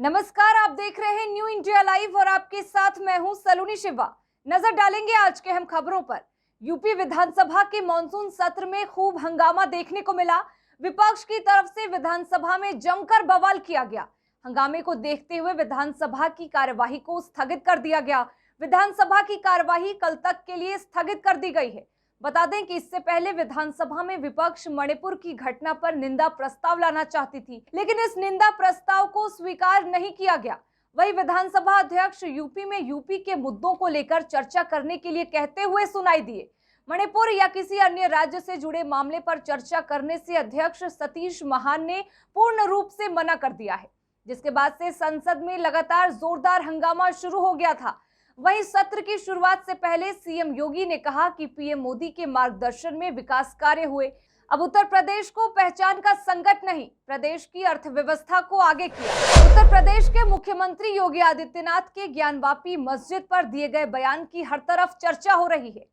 नमस्कार, आप देख रहे हैं न्यू इंडिया लाइव और आपके साथ मैं हूं सलोनी शिवा। नजर डालेंगे आज के अहम खबरों पर। यूपी विधानसभा के मॉनसून सत्र में खूब हंगामा देखने को मिला। विपक्ष की तरफ से विधानसभा में जमकर बवाल किया गया। हंगामे को देखते हुए विधानसभा की कार्यवाही को स्थगित कर दिया गया। विधानसभा की कार्यवाही कल तक के लिए स्थगित कर दी गई है। बता दें कि इससे पहले विधानसभा में विपक्ष मणिपुर की घटना पर निंदा प्रस्ताव लाना चाहती थी, लेकिन इस निंदा प्रस्ताव को स्वीकार नहीं किया गया। वही विधानसभा अध्यक्ष यूपी में यूपी के मुद्दों को लेकर चर्चा करने के लिए कहते हुए सुनाई दिए। मणिपुर या किसी अन्य राज्य से जुड़े मामले पर चर्चा करने से अध्यक्ष सतीश महान ने पूर्ण रूप से मना कर दिया है, जिसके बाद से संसद में लगातार जोरदार हंगामा शुरू हो गया था। वहीं सत्र की शुरुआत से पहले सीएम योगी ने कहा कि पीएम मोदी के मार्गदर्शन में विकास कार्य हुए। अब उत्तर प्रदेश को पहचान का संकट नहीं, प्रदेश की अर्थव्यवस्था को आगे किया। उत्तर प्रदेश के मुख्यमंत्री योगी आदित्यनाथ के ज्ञानवापी मस्जिद पर दिए गए बयान की हर तरफ चर्चा हो रही है।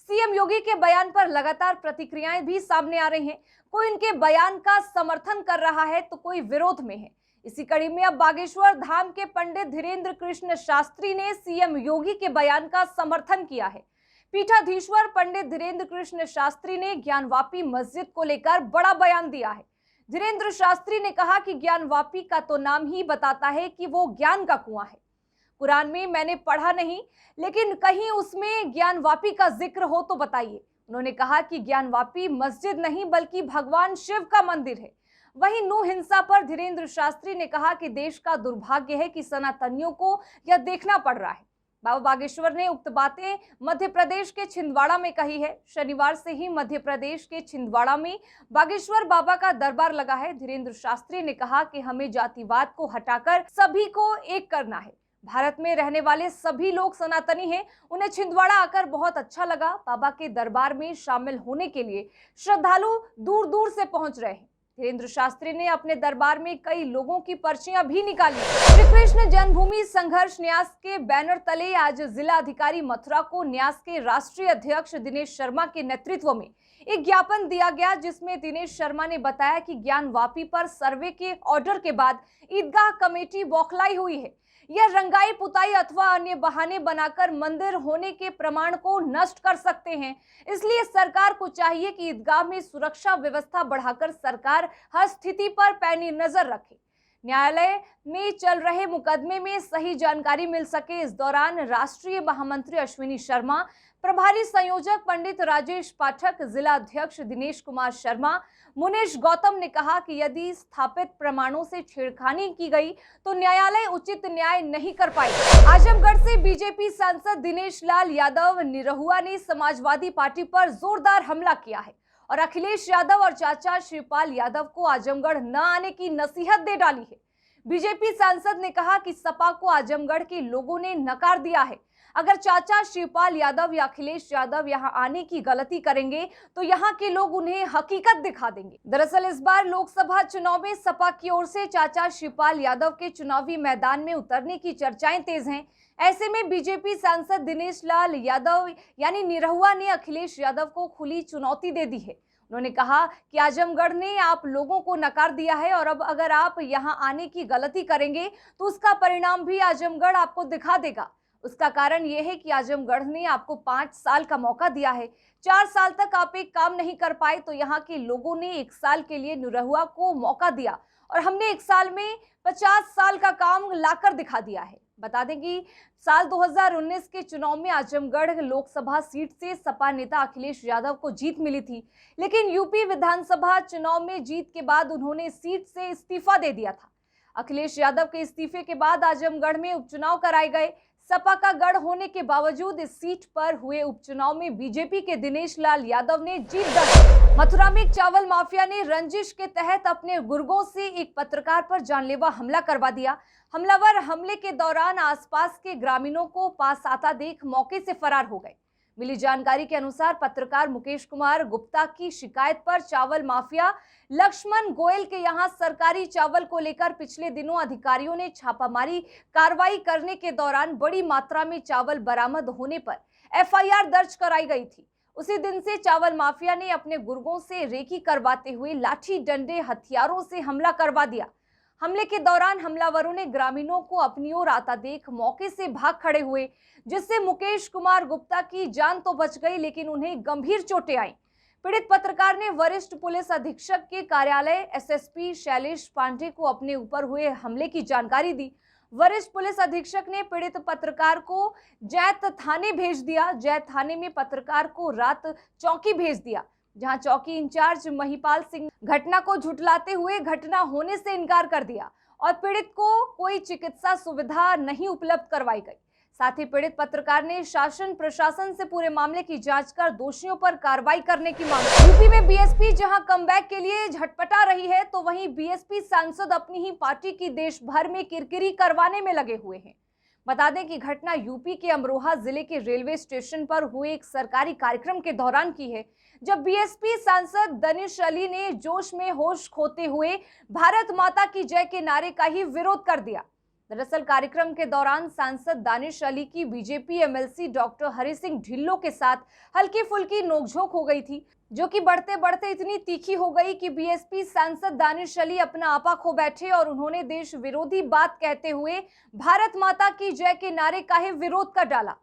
सीएम योगी के बयान पर लगातार प्रतिक्रियाएं भी सामने आ रही हैं। कोई इनके बयान का समर्थन कर रहा है तो कोई विरोध में है। इसी कड़ी में अब बागेश्वर धाम के पंडित धीरेन्द्र कृष्ण शास्त्री ने सीएम योगी के बयान का समर्थन किया है। पीठाधीश्वर पंडित धीरेन्द्र कृष्ण शास्त्री ने ज्ञानवापी मस्जिद को लेकर बड़ा बयान दिया है। धीरेन्द्र शास्त्री ने कहा कि ज्ञानवापी का तो नाम ही बताता है कि वो ज्ञान का कुआं है। कुरान में मैंने पढ़ा नहीं, लेकिन कहीं उसमें ज्ञानवापी का जिक्र हो तो बताइए। उन्होंने कहा कि ज्ञानवापी मस्जिद नहीं बल्कि भगवान शिव का मंदिर है। वहीं नू हिंसा पर धीरेन्द्र शास्त्री ने कहा कि देश का दुर्भाग्य है कि सनातनियों को यह देखना पड़ रहा है। बाबा बागेश्वर ने उक्त बातें मध्य प्रदेश के छिंदवाड़ा में कही है। शनिवार से ही मध्य प्रदेश के छिंदवाड़ा में बागेश्वर बाबा का दरबार लगा है। धीरेन्द्र शास्त्री ने कहा कि हमें जातिवाद को हटाकर सभी को एक करना है। भारत में रहने वाले सभी लोग सनातनी हैं। उन्हें छिंदवाड़ा आकर बहुत अच्छा लगा। बाबा के दरबार में शामिल होने के लिए श्रद्धालु दूर दूर से पहुंच रहे हैं। धीरेन्द्र शास्त्री ने अपने दरबार में कई लोगों की पर्चियां भी निकाली। श्री कृष्ण जन्मभूमि संघर्ष न्यास के बैनर तले आज जिला अधिकारी मथुरा को न्यास के राष्ट्रीय अध्यक्ष दिनेश शर्मा के नेतृत्व में एक ज्ञापन दिया गया, जिसमें दिनेश शर्मा ने बताया कि ज्ञानवापी पर सर्वे के ऑर्डर के बाद ईदगाह कमेटी बौखलाई हुई है। यह रंगाई पुताई अथवा अन्य बहाने बनाकर मंदिर होने के प्रमाण को नष्ट कर सकते हैं। इसलिए सरकार को चाहिए कि ईदगाह में सुरक्षा व्यवस्था बढ़ाकर सरकार हर स्थिति पर पैनी नजर रखे। न्यायालय में चल रहे मुकदमे में सही जानकारी मिल सके। इस दौरान राष्ट्रीय महामंत्री अश्विनी शर्मा, प्रभारी संयोजक पंडित राजेश पाठक, जिला अध्यक्ष दिनेश कुमार शर्मा, मुनेश गौतम ने कहा कि यदि स्थापित प्रमाणों से छेड़खानी की गई तो न्यायालय उचित न्याय नहीं कर पाएगा। आजमगढ़ से बीजेपी सांसद दिनेश लाल यादव निरहुआ ने समाजवादी पार्टी पर जोरदार हमला किया है और अखिलेश यादव और चाचा शिवपाल यादव को आजमगढ़ न आने की नसीहत दे डाली है। बीजेपी सांसद ने कहा कि सपा को आजमगढ़ के लोगों ने नकार दिया है। अगर चाचा शिवपाल यादव या अखिलेश यादव यहां आने की गलती करेंगे तो यहां के लोग उन्हें हकीकत दिखा देंगे। दरअसल इस बार लोकसभा चुनाव में सपा की ओर से चाचा शिवपाल यादव के चुनावी मैदान में उतरने की चर्चाएं तेज हैं। ऐसे में बीजेपी सांसद दिनेश लाल यादव यानी निरहुआ ने अखिलेश यादव को खुली चुनौती दे दी है। उन्होंने कहा कि आजमगढ़ ने आप लोगों को नकार दिया है और अब अगर आप यहां आने की गलती करेंगे तो उसका परिणाम भी आजमगढ़ आपको दिखा देगा। उसका कारण यह है कि आजमगढ़ ने आपको 5 साल का मौका दिया है। 4 साल तक आप एक काम नहीं कर पाए तो यहाँ के लोगों ने 1 साल के लिए निरहुआ को मौका दिया और हमने 1 साल में 50 साल का काम लाकर दिखा दिया है। बता दें कि साल 2019 के चुनाव में आजमगढ़ लोकसभा सीट से सपा नेता अखिलेश यादव को जीत मिली थी, लेकिन यूपी विधानसभा चुनाव में जीत के बाद उन्होंने सीट से इस्तीफा दे दिया था। अखिलेश यादव के इस्तीफे के बाद आजमगढ़ में उपचुनाव कराए गए। सपा का गढ़ होने के बावजूद इस सीट पर हुए उपचुनाव में बीजेपी के दिनेश लाल यादव ने जीत दर्ज की। मथुरा में चावल माफिया ने रंजिश के तहत अपने गुर्गों से एक पत्रकार पर जानलेवा हमला करवा दिया। हमलावर हमले के दौरान आसपास के ग्रामीणों को पास आता देख मौके से फरार हो गए। मिली जानकारी के अनुसार पत्रकार मुकेश कुमार गुप्ता की शिकायत पर चावल माफिया लक्ष्मण गोयल के यहां सरकारी चावल को लेकर पिछले दिनों अधिकारियों ने छापामारी कार्रवाई करने के दौरान बड़ी मात्रा में चावल बरामद होने पर एफआईआर दर्ज कराई गई थी। उसी दिन से चावल माफिया ने अपने गुर्गों से रेकी करवाते हुए लाठी डंडे हथियारों से हमला करवा दिया। हमले के दौरान हमलावरों ने ग्रामीणों को अपनी ओर आता देख मौके से भाग खड़े हुए, जिससे मुकेश कुमार गुप्ता की जान तो बच गई, लेकिन उन्हें गंभीर चोटें आईं। पीड़ित पत्रकार ने वरिष्ठ पुलिस अधीक्षक के कार्यालय एसएसपी शैलेश पांडे को अपने ऊपर हुए हमले की जानकारी दी। वरिष्ठ पुलिस अधीक्षक ने पीड़ित पत्रकार को जैत थाने भेज दिया। जैत थाने में पत्रकार को रात चौकी भेज दिया, जहां चौकी इंचार्ज महिपाल सिंह घटना को झुठलाते हुए घटना होने से इनकार कर दिया और पीड़ित को कोई चिकित्सा सुविधा नहीं उपलब्ध करवाई गई। साथ ही पीड़ित पत्रकार ने शासन प्रशासन से पूरे मामले की जांच कर दोषियों पर कार्रवाई करने की मांग की। यूपी में बीएसपी जहां कमबैक के लिए झटपटा रही है, तो वहीं बीएसपी सांसद अपनी ही पार्टी की देश भर में किरकिरी करवाने में लगे हुए हैं। बता दें कि घटना यूपी के अमरोहा जिले के रेलवे स्टेशन पर हुए एक सरकारी कार्यक्रम के दौरान की है, जब बीएसपी सांसद दानिश अली ने जोश में होश खोते हुए भारत माता की जय के नारे का ही विरोध कर दिया। दरअसल कार्यक्रम के दौरान सांसद दानिश अली की BJP MLC doctor Hari Singh Dhillon के साथ हल्की फुल्की नोकझोंक हो गई थी, जो कि बढ़ते बढ़ते इतनी तीखी हो गई कि बीएसपी सांसद दानिश अली अपना आपा खो बैठे और उन्होंने देश विरोधी बात कहते हुए भारत माता की जय के नारे का ही विरोध कर डाला।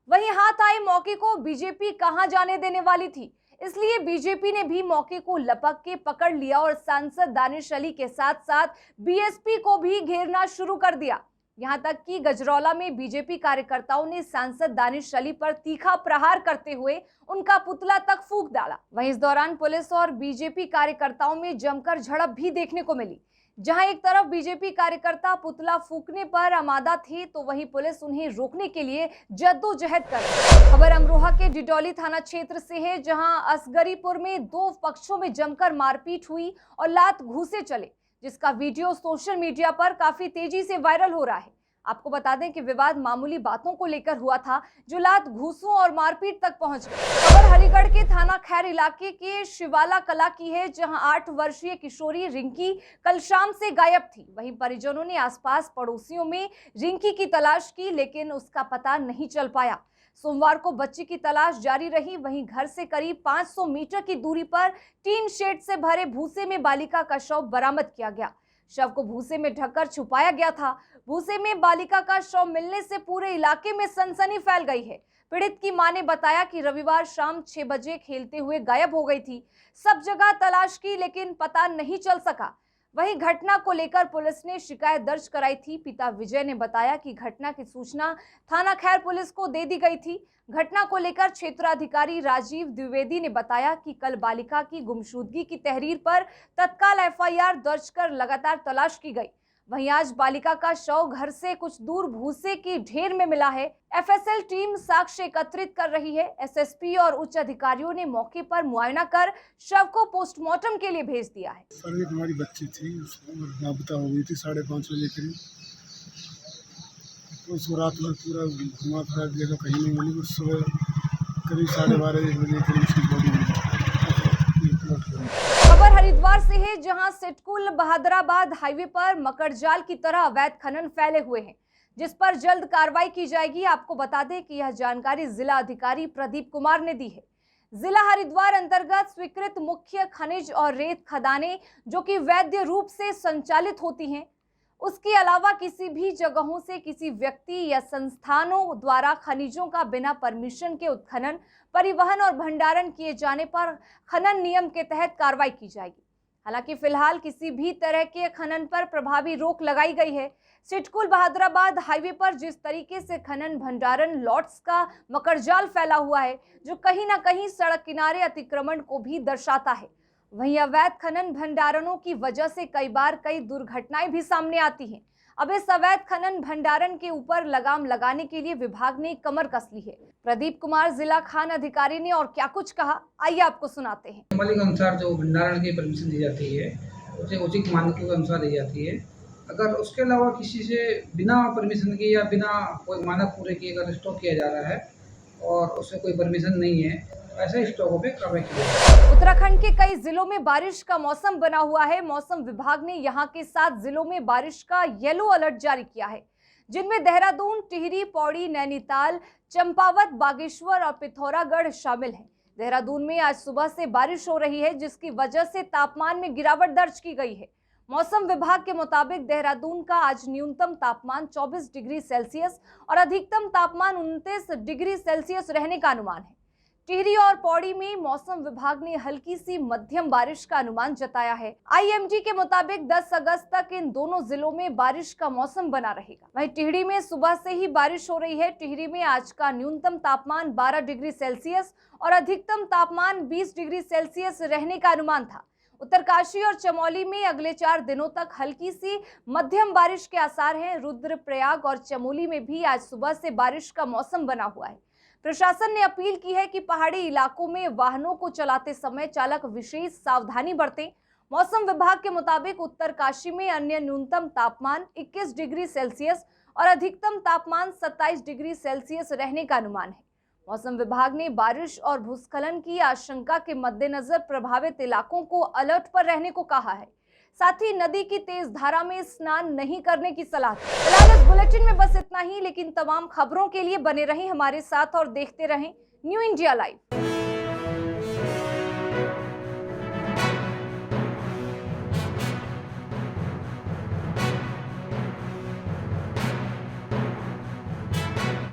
वहीं हाथ आए मौके को बीजेपी कहां जाने देने वाली थी, इसलिए बीजेपी ने भी मौके को लपक के पकड़ लिया और सांसद दानिश अली के साथ साथ बीएसपी को भी घेरना शुरू कर दिया। यहां तक कि गजरौला में बीजेपी कार्यकर्ताओं ने सांसद दानिश अली पर तीखा प्रहार करते हुए उनका पुतला तक फूंक डाला। वहीं इस दौरान पुलिस और बीजेपी कार्यकर्ताओं में जमकर झड़प भी देखने को मिली, जहां एक तरफ बीजेपी कार्यकर्ता पुतला फूंकने पर आमादा थे, तो वहीं पुलिस उन्हें रोकने के लिए जद्दोजहद कर रही। खबर अमरोहा के डिडौली थाना क्षेत्र से है, जहां असगरीपुर में दो पक्षों में जमकर मारपीट हुई और लात घूंसे चले, जिसका वीडियो सोशल मीडिया पर काफी तेजी से वायरल हो रहा है। आपको बता दें कि विवाद मामूली बातों को लेकर हुआ था, जो लात घूंसों और मारपीट तक पहुंच गई। खबर हरिगढ़ के थाना खैर इलाके के शिवाला कला की है, जहां 8 वर्षीय किशोरी रिंकी कल शाम से गायब थी। वहीं परिजनों ने आसपास पड़ोसियों में रिंकी की तलाश की, लेकिन उसका पता नहीं चल पाया। सोमवार को बच्ची की तलाश जारी रही। वहीं घर से करीब 500 मीटर की दूरी पर टीन शेड से भरे भूसे में बालिका का शव बरामद किया गया। शव को भूसे में ढककर छुपाया गया था। भूसे में बालिका का शव मिलने से पूरे इलाके में सनसनी फैल गई है। पीड़ित की मां ने बताया कि रविवार शाम 6 बजे खेलते हुए गायब हो गई थी। सब जगह तलाश की, लेकिन पता नहीं चल सका। वहीं घटना को लेकर पुलिस ने शिकायत दर्ज कराई थी। पिता विजय ने बताया कि घटना की सूचना थाना खैर पुलिस को दे दी गई थी। घटना को लेकर क्षेत्राधिकारी राजीव द्विवेदी ने बताया कि कल बालिका की गुमशुदगी की तहरीर पर तत्काल एफआईआर दर्ज कर लगातार तलाश की गई। वहीं आज बालिका का शव घर से कुछ दूर भूसे की ढेर में मिला है। एफएसएल टीम साक्ष्य एकत्रित कर रही है। एसएसपी और उच्च अधिकारियों ने मौके पर मुआयना कर शव को पोस्टमार्टम के लिए भेज दिया है। सर एक हमारी बच्ची थी, लापता हो गई थी 5:30 बजे करीब। तो उसको रात भर पूरा घुमा फिरा दिया तो कहीं नहीं मिली। उस सुबह करीब 12:30-1 बजे करीब उसकी बॉडी मिली। खबर हरिद्वार से है, जहां सिटकुल बहादुराबाद हाईवे पर मकड़जाल की तरह अवैध खनन फैले हुए हैं, जिस पर जल्द कार्रवाई की जाएगी। आपको बता दें कि यह जानकारी जिला अधिकारी प्रदीप कुमार ने दी है। जिला हरिद्वार अंतर्गत स्वीकृत मुख्य खनिज और रेत खदानें, जो कि वैध रूप से संचालित होती हैं, उसके अलावा किसी भी जगहों से किसी व्यक्ति या संस्थानों द्वारा खनिजों का बिना परमिशन के उत्खनन, परिवहन और भंडारण किए जाने पर खनन नियम के तहत कार्रवाई की जाएगी। हालांकि फिलहाल किसी भी तरह के खनन पर प्रभावी रोक लगाई गई है। सिटकुल बहादुराबाद हाईवे पर जिस तरीके से खनन भंडारण लॉट्स का मकड़जाल फैला हुआ है, जो कहीं ना कहीं सड़क किनारे अतिक्रमण को भी दर्शाता है, वहीं अवैध खनन भंडारणों की वजह से कई दुर्घटनाएं भी सामने आती हैं। अब इस अवैध खनन भंडारण के ऊपर लगाम लगाने के लिए विभाग ने कमर कस ली है। प्रदीप कुमार जिला खान अधिकारी ने और क्या कुछ कहा, आइए आपको सुनाते हैं। मालिक के अनुसार जो भंडारण की परमिशन दी जाती है, उसे उचित मानकों के अनुसार दी जाती है। अगर उसके अलावा किसी से बिना परमिशन के या बिना कोई मानक पूरे किए अगर स्टॉक किया जा रहा है और उससे कोई परमिशन नहीं है, ऐसे स्टॉकों पे कार्रवाई की जाएगी। उत्तराखंड के कई जिलों में बारिश का मौसम बना हुआ है। मौसम विभाग ने यहां के 7 जिलों में बारिश का येलो अलर्ट जारी किया है, जिनमें देहरादून, टिहरी, पौड़ी, नैनीताल, चंपावत, बागेश्वर और पिथौरागढ़ शामिल हैं। देहरादून में आज सुबह से बारिश हो रही है, जिसकी वजह से तापमान में गिरावट दर्ज की गई है। मौसम विभाग के मुताबिक देहरादून का आज न्यूनतम तापमान 24 डिग्री सेल्सियस और अधिकतम तापमान 29 डिग्री सेल्सियस रहने का अनुमान है। टिहरी और पौड़ी में मौसम विभाग ने हल्की सी मध्यम बारिश का अनुमान जताया है। IMD के मुताबिक 10 अगस्त तक इन दोनों जिलों में बारिश का मौसम बना रहेगा। वहीं टिहरी में सुबह से ही बारिश हो रही है। टिहरी में आज का न्यूनतम तापमान 12 डिग्री सेल्सियस और अधिकतम तापमान 20 डिग्री सेल्सियस रहने का अनुमान था। उत्तरकाशी और चमोली में अगले 4 दिनों तक हल्की सी मध्यम बारिश के आसार हैं। रुद्रप्रयाग और चमोली में भी आज सुबह से बारिश का मौसम बना हुआ है। प्रशासन ने अपील की है कि पहाड़ी इलाकों में वाहनों को चलाते समय चालक विशेष सावधानी बरतें। मौसम विभाग के मुताबिक उत्तरकाशी में अन्य न्यूनतम तापमान 21 डिग्री सेल्सियस और अधिकतम तापमान 27 डिग्री सेल्सियस रहने का अनुमान है। मौसम विभाग ने बारिश और भूस्खलन की आशंका के मद्देनजर प्रभावित इलाकों को अलर्ट पर रहने को कहा है। साथ ही नदी की तेज धारा में स्नान नहीं करने की सलाह दी। फिलहाल इस बुलेटिन में बस इतना ही, लेकिन तमाम खबरों के लिए बने रहें हमारे साथ और देखते रहें न्यू इंडिया लाइव।